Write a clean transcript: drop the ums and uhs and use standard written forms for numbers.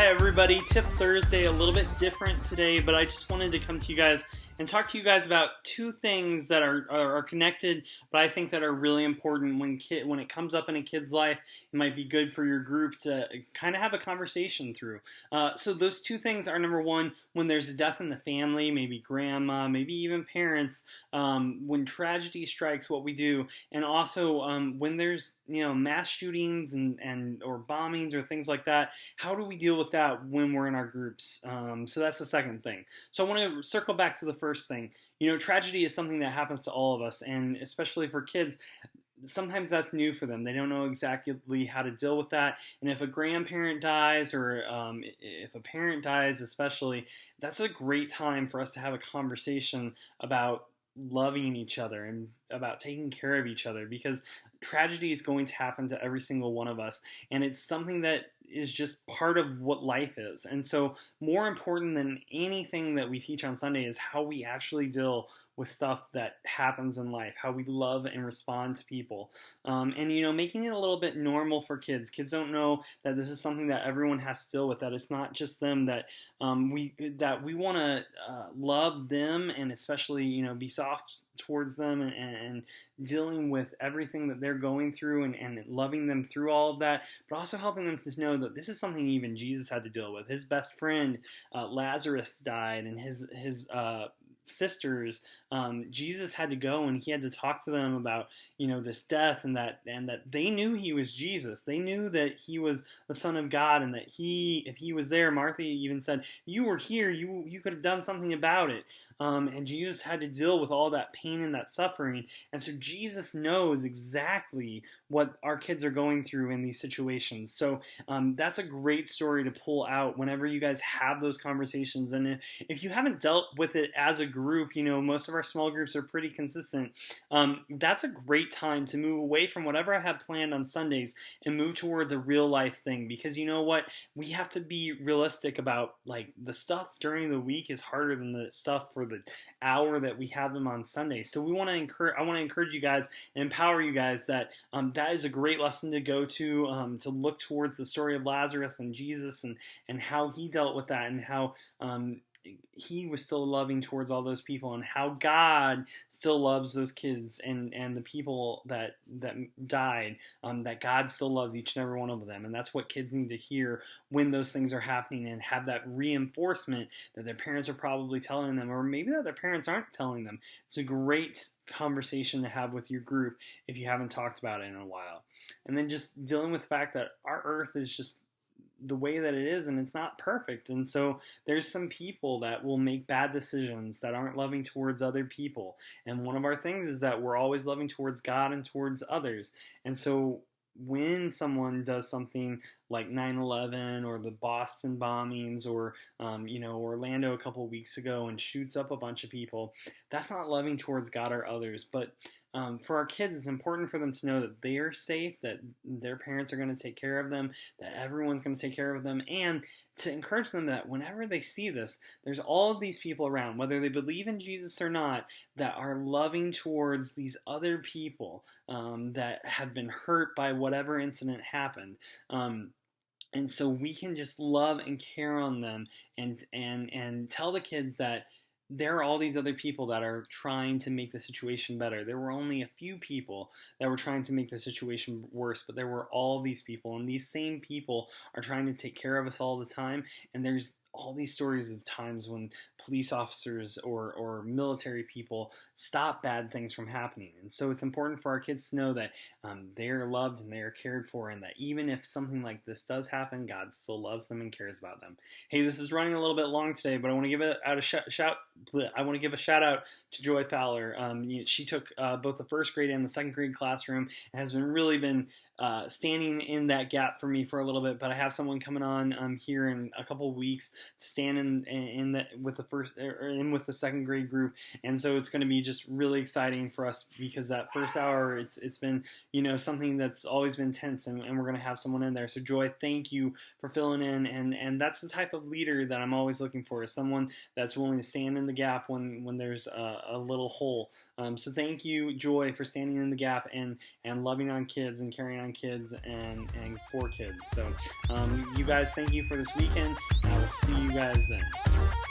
Hi everybody, Tip Thursday, a little bit different today, but I just wanted to come to you guys and talk to you guys about two things that are connected, but I think that are really important when it comes up in a kid's life. It might be good for your group to kind of have a conversation through. So those two things are, number one, when there's a death in the family, maybe grandma, maybe even parents, when tragedy strikes, what we do, and also when there's mass shootings and or bombings or things like that. How do we deal with that when we're in our groups? So that's the second thing. So I want to circle back to the first thing. Tragedy is something that happens to all of us, and especially for kids, sometimes that's new for them. They don't know exactly how to deal with that. And if a grandparent dies, or if a parent dies especially, that's a great time for us to have a conversation about loving each other and about taking care of each other, because tragedy is going to happen to every single one of us, and it's something that is just part of what life is. And so more important than anything that we teach on Sunday is how we actually deal with stuff that happens in life, how we love and respond to people, and making it a little bit normal for kids. Kids don't know that this is something that everyone has to deal with, that it's not just them, that we want to love them, and especially be soft towards them, and dealing with everything that they're going through, and loving them through all of that, but also helping them to know that this is something even Jesus had to deal with. His best friend Lazarus died, and his sisters, Jesus had to go and he had to talk to them about this death, and that they knew he was Jesus. They knew that he was the Son of God, and that if he was there, Martha even said, "You were here. You could have done something about it." And Jesus had to deal with all that pain and that suffering, and so Jesus knows exactly what our kids are going through in these situations. So that's a great story to pull out whenever you guys have those conversations. And if you haven't dealt with it as a group, most of our small groups are pretty consistent. That's a great time to move away from whatever I have planned on Sundays and move towards a real life thing, because you know what? We have to be realistic about, like, the stuff during the week is harder than the stuff for the hour that we have them on Sunday. So I want to encourage you guys and empower you guys that that is a great lesson to go to look towards the story of Lazarus and Jesus, and how he dealt with that, and how he was still loving towards all those people, and how God still loves those kids and the people that died, that God still loves each and every one of them. And that's what kids need to hear when those things are happening, and have that reinforcement that their parents are probably telling them, or maybe that their parents aren't telling them. It's a great conversation to have with your group if you haven't talked about it in a while. And then just dealing with the fact that our earth is just the way that it is, and it's not perfect. And so there's some people that will make bad decisions, that aren't loving towards other people. And one of our things is that we're always loving towards God and towards others. And so when someone does something like 9/11 or the Boston bombings, or Orlando a couple of weeks ago, and shoots up a bunch of people, that's not loving towards God or others. But for our kids, it's important for them to know that they are safe, that their parents are going to take care of them, that everyone's going to take care of them, and to encourage them that whenever they see this, there's all of these people around, whether they believe in Jesus or not, that are loving towards these other people that have been hurt by whatever incident happened. And so we can just love and care on them, and tell the kids that there are all these other people that are trying to make the situation better. There were only a few people that were trying to make the situation worse, but there were all these people, and these same people are trying to take care of us all the time. And there's all these stories of times when police officers or military people stop bad things from happening. And so it's important for our kids to know that they are loved and they are cared for, and that even if something like this does happen, God still loves them and cares about them. Hey, this is running a little bit long today, but I want to give a shout out to Joy Fowler. She took both the first grade and the second grade classroom, and has really been standing in that gap for me for a little bit. But I have someone coming on here in a couple of weeks to stand with the second grade group, and so it's going to be just really exciting for us, because that first hour it's been something that's always been tense, and we're going to have someone in there. So Joy, thank you for filling in, and that's the type of leader that I'm always looking for, is someone that's willing to stand in the gap when there's a little hole. So thank you, Joy, for standing in the gap and loving on kids and caring on on kids and for kids. So you guys, thank you for this weekend, and I will see you guys then.